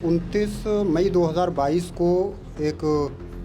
29 मई 2022 को एक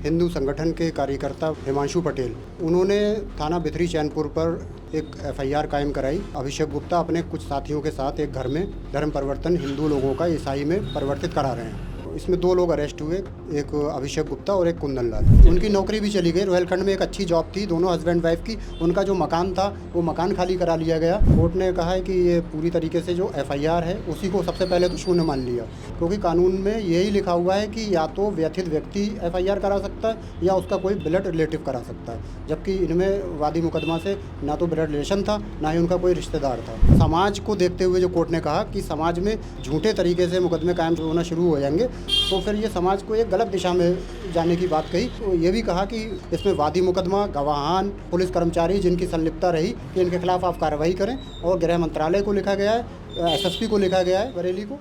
हिंदू संगठन के कार्यकर्ता हिमांशु पटेल उन्होंने थाना भितरी चैनपुर पर एक एफआईआर कायम कराई। अभिषेक गुप्ता अपने कुछ साथियों के साथ एक घर में धर्म परिवर्तन हिंदू लोगों का ईसाई में परिवर्तित करा रहे हैं। इसमें 2 लोग अरेस्ट हुए, एक अभिषेक गुप्ता और एक कुंदन लाल। उनकी नौकरी भी चली गई। रोहेलखंड में एक अच्छी जॉब थी, दोनों हस्बैंड वाइफ की। उनका जो मकान था वो मकान खाली करा लिया गया। कोर्ट ने कहा है कि ये पूरी तरीके से जो एफआईआर है उसी को सबसे पहले तो शून्य मान लिया, क्योंकि कानून में यही लिखा हुआ है कि या तो व्यथित व्यक्ति एफआईआर करा सकता है या उसका कोई ब्लड रिलेटिव करा सकता है, जबकि इनमें वादी मुकदमा से ना तो ब्लड रिलेशन था ना ही उनका कोई रिश्तेदार था। समाज को देखते हुए जो कोर्ट ने कहा कि समाज में झूठे तरीके से मुकदमे कायम होना शुरू हो जाएंगे तो फिर ये समाज को एक गलत दिशा में जाने की बात कही। तो ये भी कहा कि इसमें वादी मुकदमा, गवाहान, पुलिस कर्मचारी जिनकी संलिप्तता रही कि इनके खिलाफ आप कार्रवाई करें। और गृह मंत्रालय को लिखा गया है, एसएसपी को लिखा गया है बरेली को।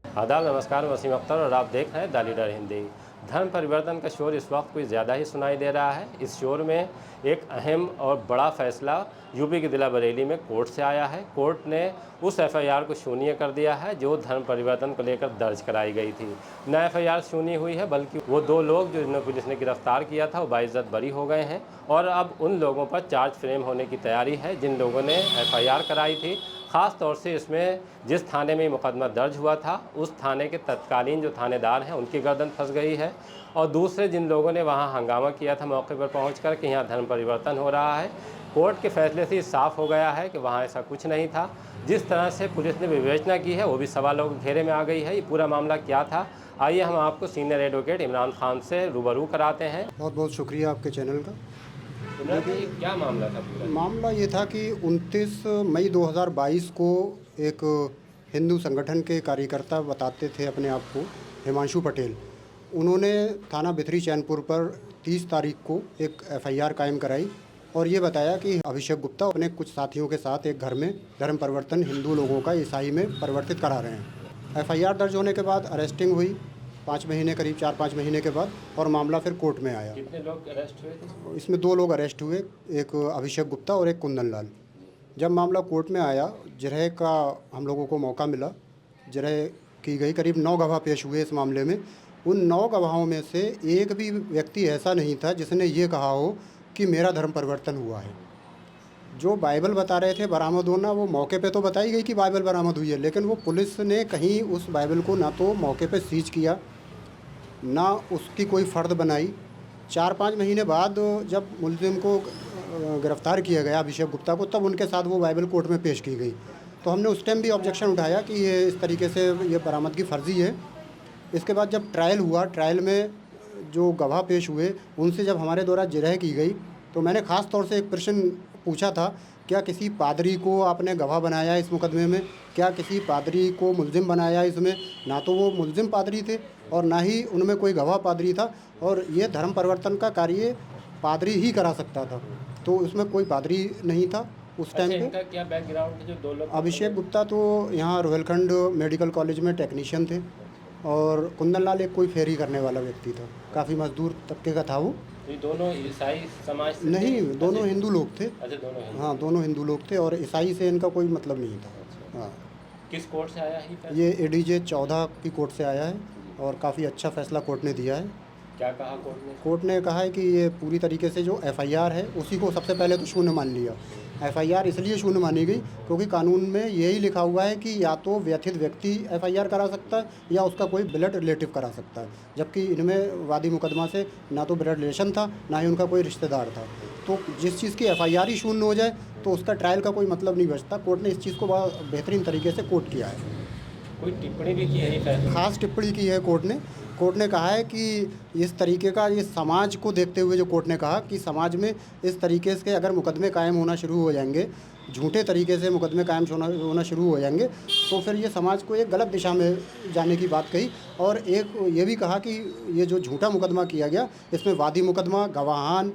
आदाब, नमस्कार, वसीम अख्तर और आप देख रहे हैं द लीडर हिंदी। धर्म परिवर्तन का शोर इस वक्त कुछ ज़्यादा ही सुनाई दे रहा है। इस शोर में एक अहम और बड़ा फैसला यूपी के जिला बरेली में कोर्ट से आया है। कोर्ट ने उस एफआईआर को शून्य कर दिया है जो धर्म परिवर्तन को लेकर दर्ज कराई गई थी। न एफआईआर शून्य हुई है, बल्कि वो 2 लोग जो इन्हें पुलिस ने गिरफ्तार किया था वो बाइज्जत बरी हो गए हैं और अब उन लोगों पर चार्ज फ्रेम होने की तैयारी है जिन लोगों ने एफआईआर कराई थी। ख़ास तौर से इसमें जिस थाने में मुकदमा दर्ज हुआ था उस थाने के तत्कालीन जो थानेदार हैं उनकी गर्दन फंस गई है और दूसरे जिन लोगों ने वहां हंगामा किया था मौके पर पहुंचकर कि यहाँ धर्म परिवर्तन हो रहा है, कोर्ट के फैसले से साफ हो गया है कि वहाँ ऐसा कुछ नहीं था। जिस तरह से पुलिस ने विवेचना की है वो भी सवालों के घेरे में आ गई है। ये पूरा मामला क्या था, आइए हम आपको सीनियर एडवोकेट इमरान खान से रूबरू कराते हैं। बहुत बहुत शुक्रिया आपके चैनल का। देखिए, क्या मामला था पूरा? मामला ये था कि 29 मई 2022 को एक हिंदू संगठन के कार्यकर्ता बताते थे अपने आप को, हिमांशु पटेल, उन्होंने थाना भितरी चैनपुर पर 30 तारीख को एक एफआईआर कायम कराई और ये बताया कि अभिषेक गुप्ता अपने कुछ साथियों के साथ एक घर में धर्म परिवर्तन हिंदू लोगों का ईसाई में परिवर्तित करा रहे हैं। एफआईआर दर्ज होने के बाद अरेस्टिंग हुई 5 महीने, करीब 4-5 महीने के बाद, और मामला फिर कोर्ट में आया। कितने लोग अरेस्ट हुए थे? इसमें 2 लोग अरेस्ट हुए, एक अभिषेक गुप्ता और एक कुंदन लाल। जब मामला कोर्ट में आया, जिरह का हम लोगों को मौका मिला, जिरह की गई। करीब 9 गवाह पेश हुए इस मामले में। उन 9 गवाहों में से एक भी व्यक्ति ऐसा नहीं था जिसने ये कहा हो कि मेरा धर्म परिवर्तन हुआ है। जो बाइबल बता रहे थे बरामद होना, वो मौके पे तो बताई गई कि बाइबल बरामद हुई है, लेकिन वो पुलिस ने कहीं उस बाइबल को ना तो मौके पे सीज किया ना उसकी कोई फ़र्द बनाई। 4-5 महीने बाद जब मुलजिम को गिरफ़्तार किया गया, अभिषेक गुप्ता को, तब उनके साथ वो बाइबल कोर्ट में पेश की गई। तो हमने उस टाइम भी ऑब्जेक्शन उठाया कि ये इस तरीके से ये बरामदगी फ़र्ज़ी है। इसके बाद जब ट्रायल हुआ, ट्रायल में जो गवाह पेश हुए उनसे जब हमारे द्वारा जिरह की गई तो मैंने ख़ास तौर से एक प्रश्न पूछा था, क्या किसी पादरी को आपने गवाह बनाया इस मुकदमे में? क्या किसी पादरी को मुलजिम बनाया इसमें? ना तो वो मुलजिम पादरी थे और ना ही उनमें कोई गवाह पादरी था, और ये धर्म परिवर्तन का कार्य पादरी ही करा सकता था, तो उसमें कोई पादरी नहीं था उस टाइम पे। इनका क्या बैकग्राउंड है? जो 2 लोग, अभिषेक गुप्ता तो यहाँ रोहेलखंड मेडिकल कॉलेज में टेक्नीशियन थे और कुंदन लाल एक कोई फेरी करने वाला व्यक्ति था, काफ़ी मजदूर तबके का था वो। ये दोनों ईसाई समाज से नहीं, थे? दोनों हिंदू लोग थे। अच्छा, दोनों हिंदू। हाँ, दोनों हिंदू लोग थे और ईसाई से इनका कोई मतलब नहीं था। हाँ, किस कोर्ट से आया ही फैसला? ये एडीजे 14 की कोर्ट से आया है और काफ़ी अच्छा फैसला कोर्ट ने दिया है। क्या कहा कोर्ट ने? कोर्ट ने कहा है कि ये पूरी तरीके से जो एफआईआर है उसी को सबसे पहले तो शून्य मान लिया। एफआईआर इसलिए शून्य मानी गई क्योंकि कानून में यही लिखा हुआ है कि या तो व्यथित व्यक्ति एफआईआर करा सकता है या उसका कोई ब्लड रिलेटिव करा सकता है, जबकि इनमें वादी मुकदमा से ना तो ब्लड रिलेशन था ना ही उनका कोई रिश्तेदार था। तो जिस चीज़ की एफआईआर ही शून्य हो जाए तो उसका ट्रायल का कोई मतलब नहीं बचता। कोर्ट ने इस चीज़ को बहुत बेहतरीन तरीके से कोर्ट किया है। कोई टिप्पणी भी की है? फैसला खास टिप्पणी की है कोर्ट ने कहा है कि इस तरीके का, ये समाज को देखते हुए जो कोर्ट ने कहा कि समाज में इस तरीके से अगर मुकदमे कायम होना शुरू हो जाएंगे, झूठे तरीके से मुकदमे कायम होना शुरू हो जाएंगे तो फिर ये समाज को एक गलत दिशा में जाने की बात कही। और एक ये भी कहा कि ये जो झूठा मुकदमा किया गया इसमें वादी मुकदमा, गवाहान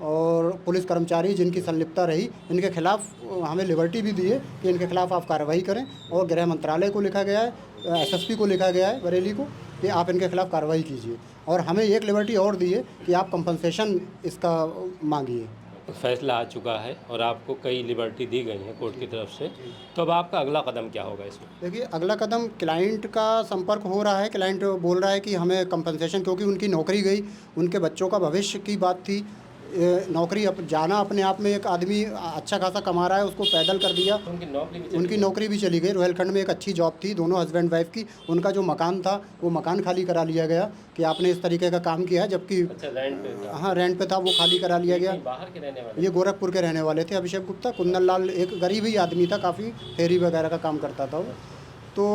और पुलिस कर्मचारी जिनकी संलिप्तता रही, इनके खिलाफ हमें लिबर्टी भी दी है कि इनके खिलाफ आप कार्रवाई करें। और गृह मंत्रालय को लिखा गया है, एसएसपी को लिखा गया है बरेली को कि आप इनके खिलाफ कार्रवाई कीजिए। और हमें एक लिबर्टी और दी है कि आप कंपनसेशन इसका मांगिए। फैसला आ चुका है और आपको कई लिबर्टी दी गई हैं कोर्ट की तरफ से, तो अब आपका अगला कदम क्या होगा इसमें? देखिए, अगला कदम क्लाइंट का संपर्क हो रहा है। क्लाइंट बोल रहा है कि हमें कंपनसेशन, क्योंकि उनकी नौकरी गई, उनके बच्चों का भविष्य की बात थी। नौकरी जाना अपने आप में, एक आदमी अच्छा खासा कमा रहा है, उसको पैदल कर दिया। तो उनकी नौकरी भी चली गई। रोहिलखंड में एक अच्छी जॉब थी, दोनों हस्बैंड वाइफ की। उनका जो मकान था वो मकान खाली करा लिया गया कि आपने इस तरीके का काम किया है, जबकि अच्छा, रेंट पे था। हाँ, रेंट पे था, वो खाली करा लिया गया। बाहर के रहने वाले? ये गोरखपुर के रहने वाले थे, अभिषेक गुप्ता। कुंदन लाल एक गरीब ही आदमी था, काफ़ी फेरी वगैरह का काम करता था वो। तो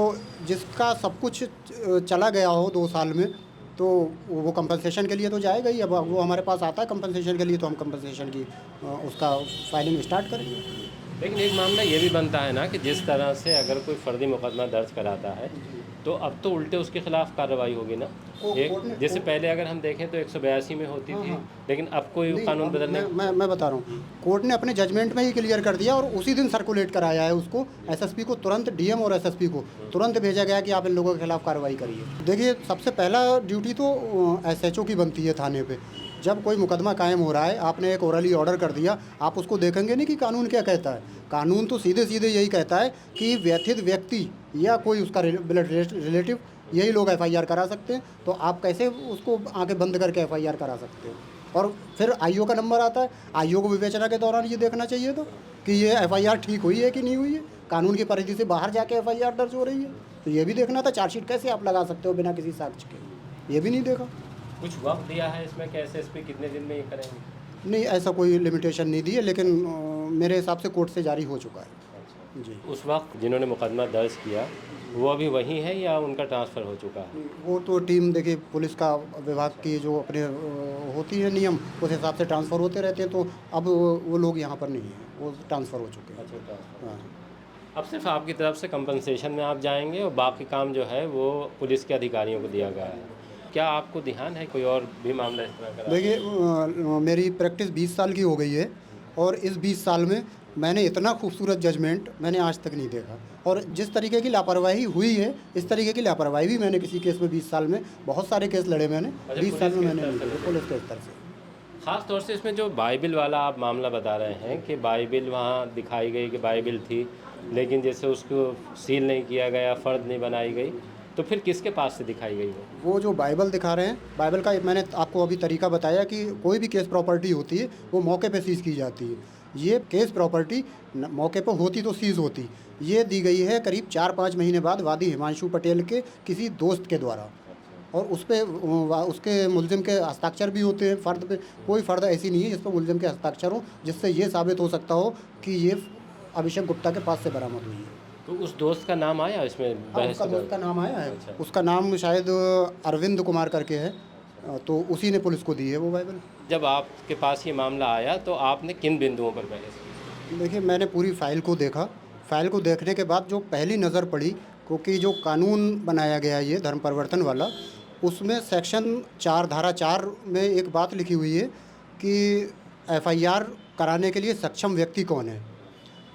जिसका सब कुछ चला गया हो 2 साल में, तो वो कंपनसेशन के लिए तो जाएगा ही। अब वो हमारे पास आता है कंपनसेशन के लिए, तो हम कंपनसेशन की उसका फाइलिंग स्टार्ट करेंगे। लेकिन एक मामला ये भी बनता है ना कि जिस तरह से अगर कोई फर्जी मुकदमा दर्ज कराता है तो अब तो उल्टे उसके खिलाफ कार्रवाई होगी ना। एक जैसे पहले अगर हम देखें तो 182 में होती थी, लेकिन अब कोई कानून बदलने। मैं बता रहा हूँ, कोर्ट ने अपने जजमेंट में ही क्लियर कर दिया और उसी दिन सर्कुलेट कराया है उसको। एसएसपी को तुरंत, डीएम और एसएसपी को तुरंत भेजा गया कि आप इन लोगों के खिलाफ कार्रवाई करिए। देखिए, सबसे पहला ड्यूटी तो एसएचओ की बनती है थाने पे। जब कोई मुकदमा कायम हो रहा है, आपने एक ओरली ऑर्डर कर दिया, आप उसको देखेंगे नहीं कि कानून क्या कहता है। कानून तो सीधे सीधे यही कहता है कि व्यथित व्यक्ति या कोई उसका ब्लड रिलेटिव, यही लोग एफआईआर करा सकते हैं। तो आप कैसे उसको आंखें बंद करके एफआईआर करा सकते हो? और फिर आईओ का नंबर आता है। आईओ को विवेचना के दौरान ये देखना चाहिए तो कि ये एफआईआर ठीक हुई है कि नहीं हुई है, कानून की परिधि से बाहर जाके एफआईआर दर्ज हो रही है। तो ये भी देखना था। चार्जशीट कैसे आप लगा सकते हो बिना किसी साक्ष्य के, ये भी नहीं देखा। कुछ वक्त दिया है इसमें कि एसएसपी कितने दिन में ये करेंगे? नहीं, ऐसा कोई लिमिटेशन नहीं दी है, लेकिन मेरे हिसाब से कोर्ट से जारी हो चुका है जी। उस वक्त जिन्होंने मुकदमा दर्ज किया वो अभी वही है या उनका ट्रांसफ़र हो चुका है? वो तो टीम, देखिए, पुलिस का विभाग की जो अपने होती है नियम, उस हिसाब से ट्रांसफ़र होते रहते हैं। तो अब वो लोग यहाँ पर नहीं हैं, वो ट्रांसफ़र हो चुके हैं। अच्छा, ट्रांसफ़र। हाँ। अब सिर्फ आपकी तरफ से कंपनसेशन में आप जाएंगे और बाकी काम जो है वो पुलिस के अधिकारियों को दिया गया है। क्या आपको ध्यान है कोई और भी मामला इस तरह का? देखिए, मेरी प्रैक्टिस 20 साल की हो गई है और इस 20 साल में मैंने इतना खूबसूरत जजमेंट मैंने आज तक नहीं देखा। और जिस तरीके की लापरवाही हुई है, इस तरीके की लापरवाही भी मैंने किसी केस में 20 साल में, बहुत सारे केस लड़े मैंने, 20 साल में मैंने नहीं देखा पुलिस के स्तर से। ख़ास तौर से इसमें जो बाइबिल वाला आप मामला बता रहे हैं कि बाइबिल वहाँ दिखाई गई कि बाइबिल थी, लेकिन जैसे उसको सील नहीं किया गया, फ़र्द नहीं बनाई गई, तो फिर किसके पास से दिखाई गई वो जो बाइबल दिखा रहे हैं, बाइबल का मैंने आपको अभी तरीका बताया कि कोई भी केस प्रॉपर्टी होती है वो मौके पे सीज़ की जाती है। ये केस प्रॉपर्टी मौके पे होती तो सीज़ होती। ये दी गई है करीब 4-5 महीने बाद वादी हिमांशु पटेल के किसी दोस्त के द्वारा, और उस पे उसके मुलजिम के हस्ताक्षर भी होते हैं। फ़र्द पे कोई फ़र्द ऐसी नहीं है जिस पर मुलजिम के हस्ताक्षर हो, जिससे ये साबित हो सकता हो कि ये अभिषेक गुप्ता के पास से बरामद हुई है। तो उस दोस्त का नाम आया इसमें हाँ, उसका दोस्त का नाम आया है। अच्छा। उसका नाम शायद अरविंद कुमार करके है, तो उसी ने पुलिस को दी है वो बाइबल। जब आपके पास ये मामला आया तो आपने किन बिंदुओं पर बहस की? देखिए, मैंने पूरी फ़ाइल को देखा। फ़ाइल को देखने के बाद जो पहली नज़र पड़ी, क्योंकि जो कानून बनाया गया ये धर्म परिवर्तन वाला, उसमें सेक्शन 4 धारा 4 में एक बात लिखी हुई है कि एफआईआर कराने के लिए सक्षम व्यक्ति कौन है।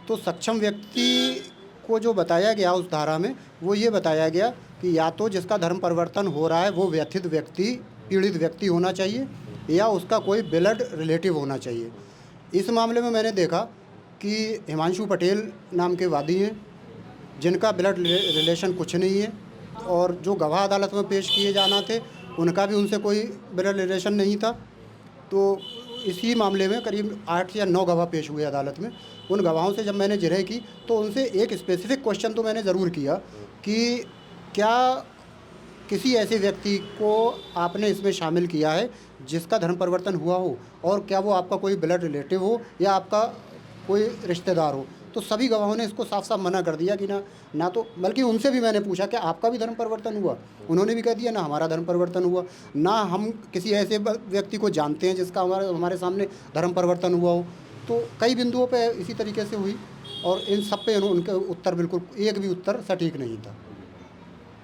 तो सक्षम व्यक्ति को जो बताया गया उस धारा में, वो ये बताया गया कि या तो जिसका धर्म परिवर्तन हो रहा है वो व्यथित व्यक्ति, पीड़ित व्यक्ति होना चाहिए, या उसका कोई ब्लड रिलेटिव होना चाहिए। इस मामले में मैंने देखा कि हिमांशु पटेल नाम के वादी हैं जिनका ब्लड रिलेशन कुछ नहीं है, और जो गवाह अदालत में पेश किए जाना थे उनका भी उनसे कोई ब्लड रिलेशन नहीं था। तो इसी मामले में करीब 8 या 9 गवाह पेश हुए अदालत में। उन गवाहों से जब मैंने जिरह की तो उनसे एक स्पेसिफिक क्वेश्चन तो मैंने ज़रूर किया कि क्या किसी ऐसे व्यक्ति को आपने इसमें शामिल किया है जिसका धर्म परिवर्तन हुआ हो, और क्या वो आपका कोई ब्लड रिलेटिव हो या आपका कोई रिश्तेदार हो। तो सभी गवाहों ने इसको साफ साफ मना कर दिया कि ना तो, बल्कि उनसे भी मैंने पूछा कि आपका भी धर्म परिवर्तन हुआ, उन्होंने भी कह दिया ना हमारा धर्म परिवर्तन हुआ, ना हम किसी ऐसे व्यक्ति को जानते हैं जिसका हमारे सामने धर्म परिवर्तन हुआ हो। तो कई बिंदुओं पे इसी तरीके से हुई, और इन सब पे उनके उत्तर बिल्कुल एक भी उत्तर सटीक नहीं था।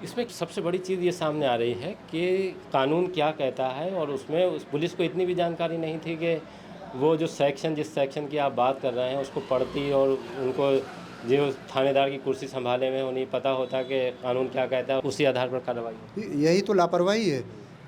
इसमें सबसे बड़ी चीज़ ये सामने आ रही है कि कानून क्या कहता है, और उसमें उस पुलिस को इतनी भी जानकारी नहीं थी कि वो जो सेक्शन, जिस सेक्शन की आप बात कर रहे हैं उसको पढ़ती, और उनको जो थानेदार की कुर्सी संभाले में उन्हें पता होता कि कानून क्या कहता है, उसी आधार पर कार्रवाई। यही तो लापरवाही है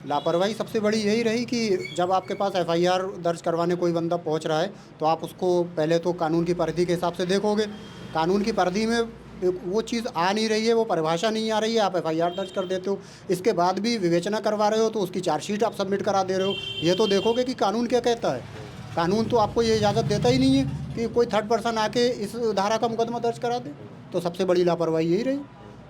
लापरवाही सबसे बड़ी यही रही कि जब आपके पास एफआईआर दर्ज करवाने कोई बंदा पहुंच रहा है तो आप उसको पहले तो कानून की परिधि के हिसाब से देखोगे। कानून की परिधि में वो चीज़ आ नहीं रही है, वो परिभाषा नहीं आ रही है, आप एफआईआर दर्ज कर देते हो। इसके बाद भी विवेचना करवा रहे हो तो उसकी चार्जशीट आप सबमिट करा दे रहे हो। ये तो देखोगे कि कानून क्या कहता है। कानून तो आपको ये इजाज़त देता ही नहीं है कि कोई थर्ड पर्सन आके इस धारा का मुकदमा दर्ज करा दे। तो सबसे बड़ी लापरवाही यही रही।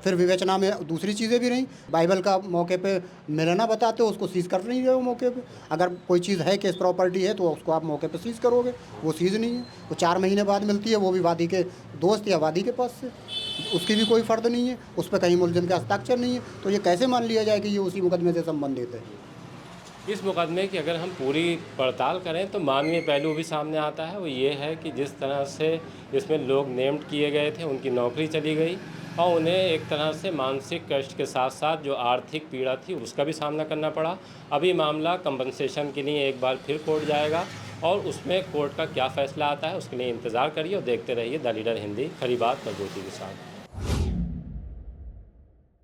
फिर विवेचना में दूसरी चीज़ें भी रहीं। बाइबल का मौके पे मिलना बताते हो, उसको सीज़ कर नहीं रहे हो मौके पे। अगर कोई चीज़ है, केस प्रॉपर्टी है, तो उसको आप मौके पे सीज़ करोगे, वो सीज़ नहीं है। वो 4 महीने बाद मिलती है, वो भी वादी के दोस्त या वादी के पास से। उसकी भी कोई फ़र्द नहीं है, उस पे कहीं मुलज़िम के हस्ताक्षर नहीं है। तो ये कैसे मान लिया जाए कि ये उसी मुकदमे से संबंधित है? इस मुकदमे की अगर हम पूरी पड़ताल करें तो मानवीय पहलू भी सामने आता है। वो ये है कि जिस तरह से इसमें लोग नेम्ड किए गए थे, उनकी नौकरी चली गई और उन्हें एक तरह से मानसिक कष्ट के साथ साथ जो आर्थिक पीड़ा थी उसका भी सामना करना पड़ा। अभी मामला कंपनसेशन के लिए एक बार फिर कोर्ट जाएगा और उसमें कोर्ट का क्या फ़ैसला आता है उसके लिए इंतज़ार करिए और देखते रहिए द लीडर हिंदी। खरी बात मजबूती के साथ।